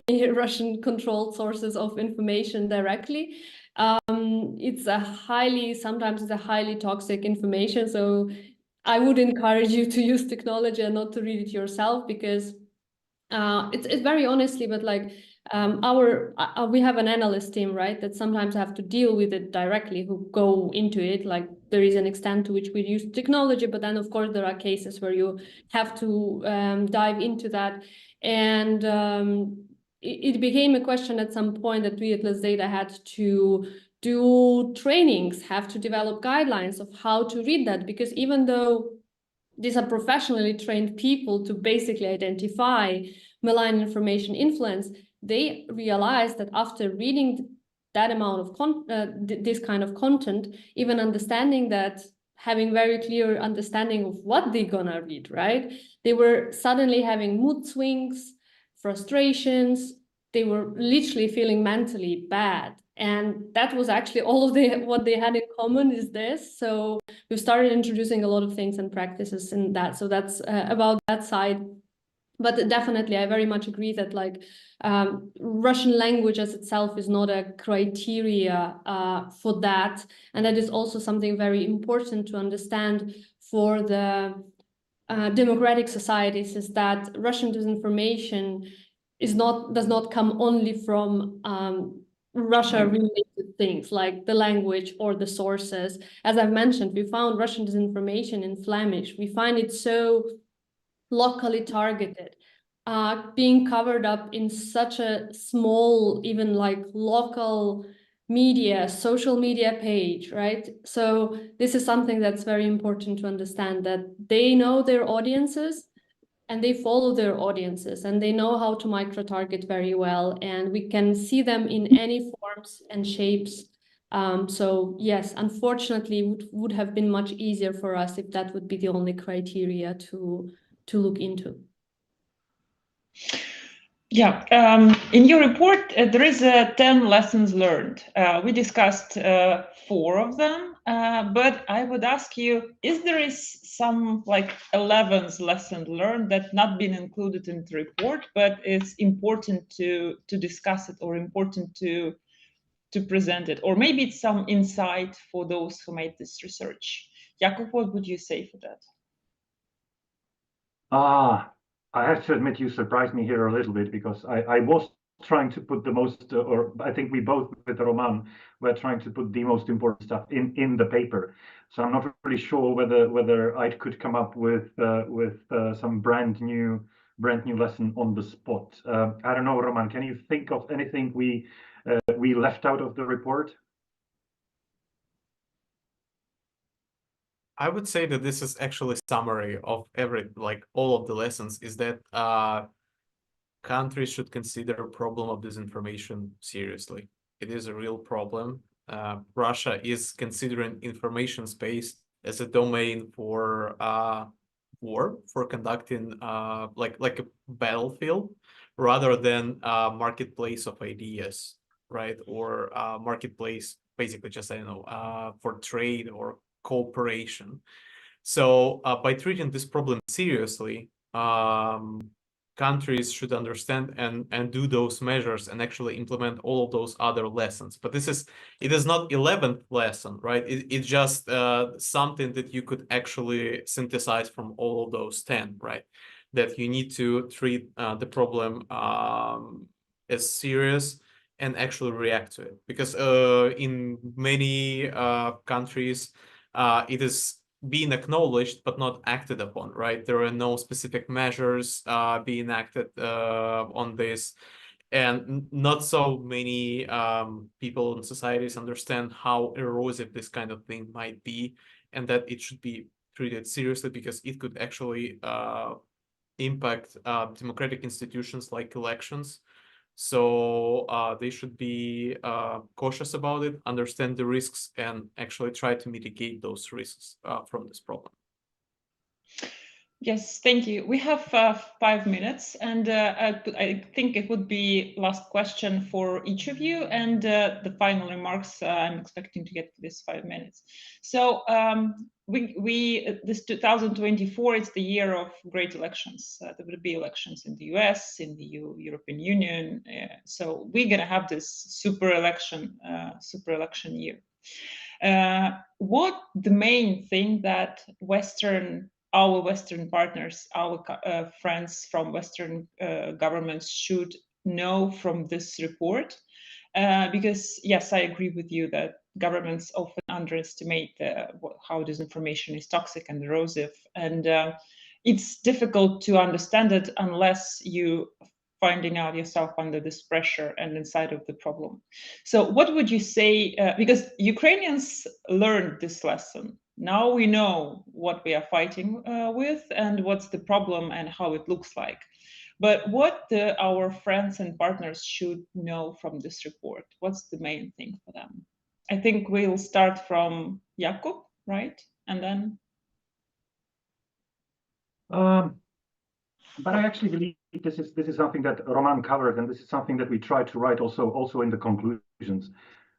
any Russian controlled sources of information directly. Sometimes it's a highly toxic information. So I would encourage you to use technology and not to read it yourself, because it's very honestly, but like we have an analyst team, right, that sometimes have to deal with it directly, who go into it. Like, there is an extent to which we use technology, but then of course there are cases where you have to dive into that. And it became a question at some point that we at Let's Data had to do trainings, have to develop guidelines of how to read that, because even though these are professionally trained people to basically identify malign information influence, they realize that after reading that amount of this kind of content, even understanding that, having very clear understanding of what they're gonna read, right? They were suddenly having mood swings, frustrations. They were literally feeling mentally bad. And that was actually all of what they had in common is this. So we've started introducing a lot of things and practices in that. So that's about that side. But definitely, I very much agree that, like, Russian language as itself is not a criteria for that. And that is also something very important to understand for the democratic societies, is that Russian disinformation does not come only from Russia-related things like the language or the sources. As I've mentioned, we found Russian disinformation in Flemish. We find it so locally targeted, being covered up in such a small, even like local media, social media page, right? So this is something that's very important to understand, that they know their audiences and they follow their audiences, and they know how to micro-target very well, and we can see them in any forms and shapes. So yes, unfortunately, it would have been much easier for us if that would be the only criteria to look into.
Yeah, in your report, there is 10 lessons learned. We discussed 4 of them, but I would ask you, is there some like 11th lesson learned that not been included in the report, but it's important to discuss it, or important to present it, or maybe it's some insight for those who made this research? Jakub, what would you say for that?
I have to admit, you surprised me here a little bit, because I was trying to put the most, or I think we both with Roman were trying to put the most important stuff in the paper. So I'm not really sure whether I could come up with some brand new lesson on the spot. I don't know, Roman, can you think of anything we left out of the report?
I would say that this is actually a summary of all of the lessons, is that countries should consider a problem of disinformation seriously. It is a real problem. Russia is considering information space as a domain for war, for conducting like a battlefield, rather than a marketplace of ideas, right? Or marketplace, basically just, I don't know, for trade or cooperation. So by treating this problem seriously, countries should understand and do those measures and actually implement all of those other lessons. But it is not 11th lesson, right? It's just something that you could actually synthesize from all of those 10, right? That you need to treat the problem as serious and actually react to it. Because in many countries, it is being acknowledged but not acted upon, right? There are no specific measures being acted on this, and not so many people in societies understand how erosive this kind of thing might be, and that it should be treated seriously, because it could actually impact democratic institutions like elections. So they should be cautious about it, understand the risks, and actually try to mitigate those risks from this problem.
Yes, thank you. We have 5 minutes, and I think it would be last question for each of you, and the final remarks I'm expecting to get this 5 minutes. So this 2024 is the year of great elections. There will be elections in the US, in the European Union. So we're gonna have this super election year. What the main thing that our Western partners, our friends from Western governments should know from this report? Because yes, I agree with you that governments often underestimate how disinformation is toxic and erosive, and it's difficult to understand it unless you finding out yourself under this pressure and inside of the problem. So what would you say, because Ukrainians learned this lesson, now we know what we are fighting with and what's the problem and how it looks like. But what our friends and partners should know from this report? What's the main thing for them? I think we'll start from Jakub, right? And then...
But I actually believe this is something that Roman covered, and this is something that we try to write also in the conclusions.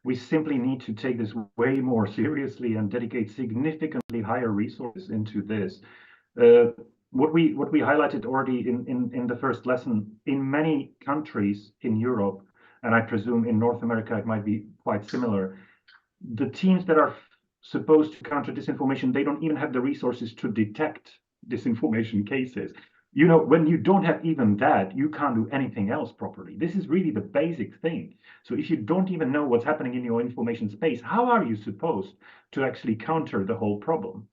We simply need to take this way more seriously and dedicate significantly higher resources into this. What we highlighted already in the first lesson, in many countries in Europe, and I presume in North America it might be quite similar, the teams that are supposed to counter disinformation, they don't even have the resources to detect disinformation cases. You know, when you don't have even that, you can't do anything else properly. This is really the basic thing. So if you don't even know what's happening in your information space, how are you supposed to actually counter the whole problem?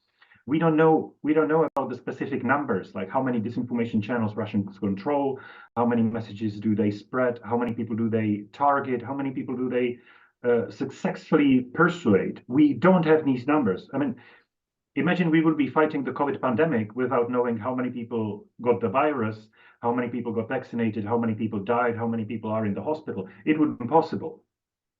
We don't know about the specific numbers, like how many disinformation channels Russians control, how many messages do they spread, how many people do they target, how many people do they successfully persuade. We don't have these numbers. I mean, imagine we would be fighting the COVID pandemic without knowing how many people got the virus, how many people got vaccinated, how many people died, how many people are in the hospital. It would be impossible.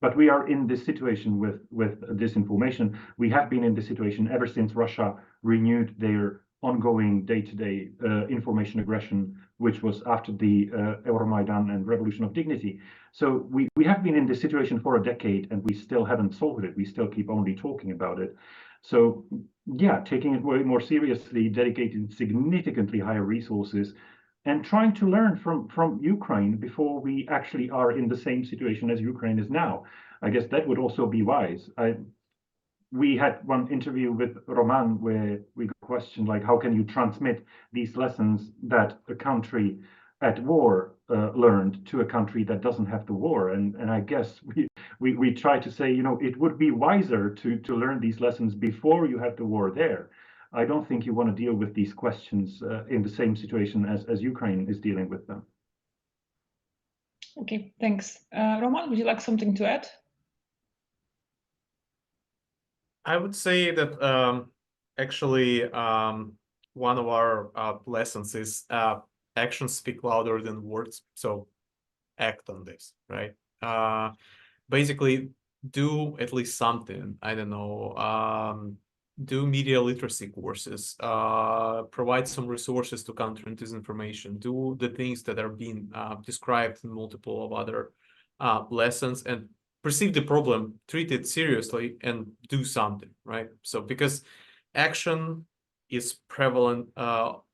But we are in this situation with disinformation. We have been in this situation ever since Russia renewed their ongoing day-to-day information aggression, which was after the Euromaidan and Revolution of Dignity. So we have been in this situation for a decade, and we still haven't solved it. We still keep only talking about it. So yeah, taking it way more seriously, dedicating significantly higher resources, and trying to learn from Ukraine before we actually are in the same situation as Ukraine is now. I guess that would also be wise. We had one interview with Roman where we got questioned, like, how can you transmit these lessons that a country at war learned to a country that doesn't have the war? And I guess we try to say, you know, it would be wiser to learn these lessons before you have the war there. I don't think you want to deal with these questions in the same situation as Ukraine is dealing with them.
Okay, thanks. Roman, would you like something to add?
I would say that actually one of our lessons is actions speak louder than words. So act on this, right? Basically, do at least something. I don't know. Do media literacy courses. Provide some resources to counter disinformation. Do the things that are being described in multiple of other lessons, and perceive the problem, treat it seriously, and do something, right? So because action is prevalent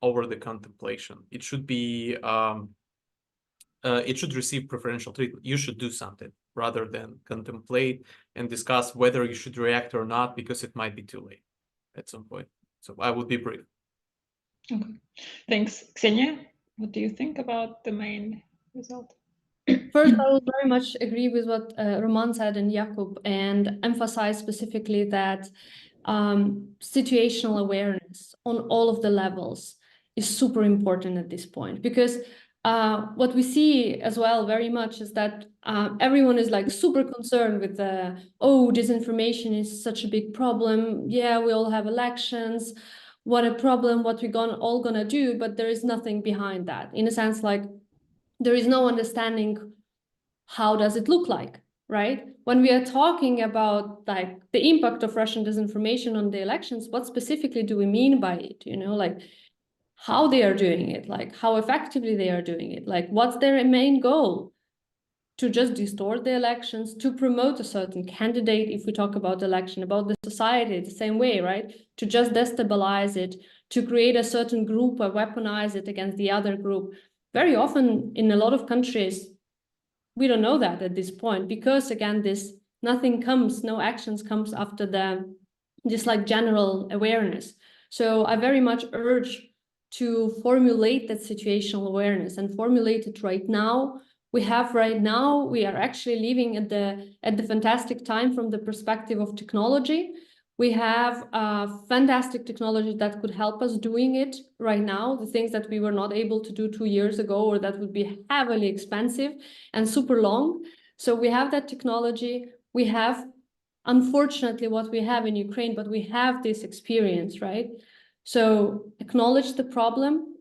over the contemplation. It should be it should receive preferential treatment. You should do something rather than contemplate and discuss whether you should react or not, because it might be too late at some point. So I would be brief.
Okay, thanks. Ksenia, what do you think about the main result?
First, I would very much agree with what Roman said and Jakub, and emphasize specifically that situational awareness on all of the levels is super important at this point, because what we see as well very much is that everyone is like super concerned with oh, disinformation is such a big problem. Yeah, we all have elections. what a problem, what we're all gonna do, but there is nothing behind that. In a sense, like there is no understanding how does it look like, right? When we are talking about like the impact of Russian disinformation on the elections, what specifically do we mean by it? You know, like how they are doing it, like how effectively they are doing it, like what's their main goal? To just distort the elections, to promote a certain candidate, if we talk about election, about the society the same way, right? To just destabilize it, to create a certain group or weaponize it against the other group. Very often in a lot of countries, we don't know that at this point, because again, no actions comes after this like general awareness. So I very much urge to formulate that situational awareness and formulate it right now. We are actually living at the fantastic time from the perspective of technology. We have fantastic technology that could help us doing it right now, the things that we were not able to do 2 years ago, or that would be heavily expensive and super long. So we have that technology. We have, unfortunately, what we have in Ukraine, but we have this experience, right? So acknowledge the problem,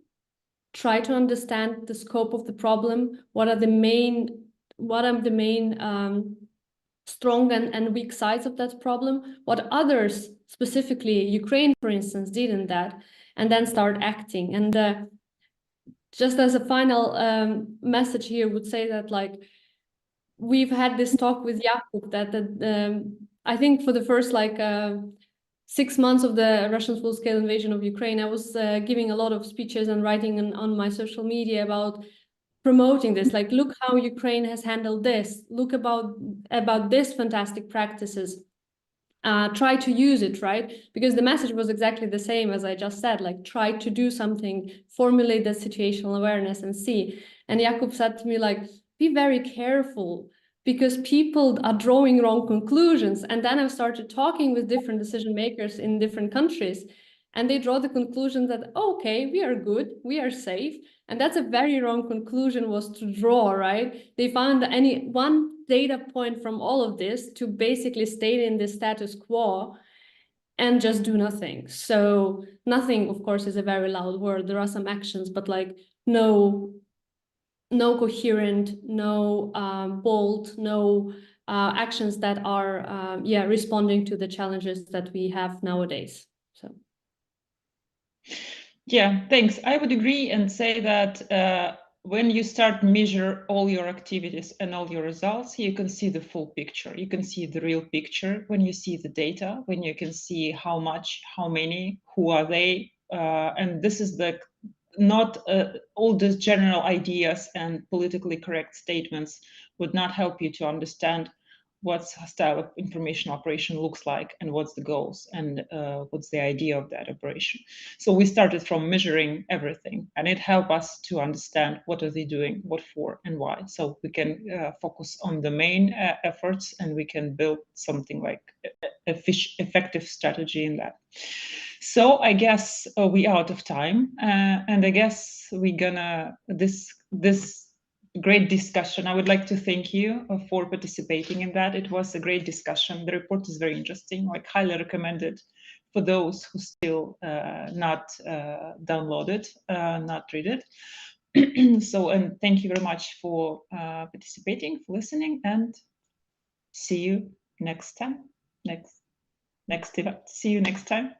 try to understand the scope of the problem, what are the main strong and weak sides of that problem, what others, specifically Ukraine, for instance, did in that, and then start acting. And just as a final message here, would say that like we've had this talk with Jakub that I think for the first 6 months of the Russian full-scale invasion of Ukraine, I was giving a lot of speeches and writing on my social media about promoting this, like, look how Ukraine has handled this, look about this fantastic practices, try to use it, right? Because the message was exactly the same as I just said, like, try to do something, formulate that situational awareness and see. And Jakub said to me, like, be very careful, because people are drawing wrong conclusions. And then I started talking with different decision makers in different countries, and they draw the conclusion that, oh, okay, we are good, we are safe. And that's a very wrong conclusion was to draw, right? They found any one data point from all of this to basically stay in the status quo and just do nothing. So nothing, of course, is a very loud word. There are some actions, but like no coherent, no bold, no actions that are responding to the challenges that we have nowadays. So.
Yeah, thanks. I would agree and say that when you start measure all your activities and all your results, you can see the full picture. You can see the real picture when you see the data, when you can see how much, how many, who are they, and this is not all those general ideas and politically correct statements would not help you to understand what style of information operation looks like and what's the goals and what's the idea of that operation. So we started from measuring everything, and it helped us to understand what are they doing, what for, and why. So we can focus on the main efforts, and we can build something like effective strategy in that. So I guess we are out of time, and I guess we're gonna this great discussion. I would like to thank you for participating in that. It was a great discussion. The report is very interesting, like highly recommended for those who still not downloaded, not read it. So, and thank you very much for participating, for listening, and see you next time, next event. See you next time.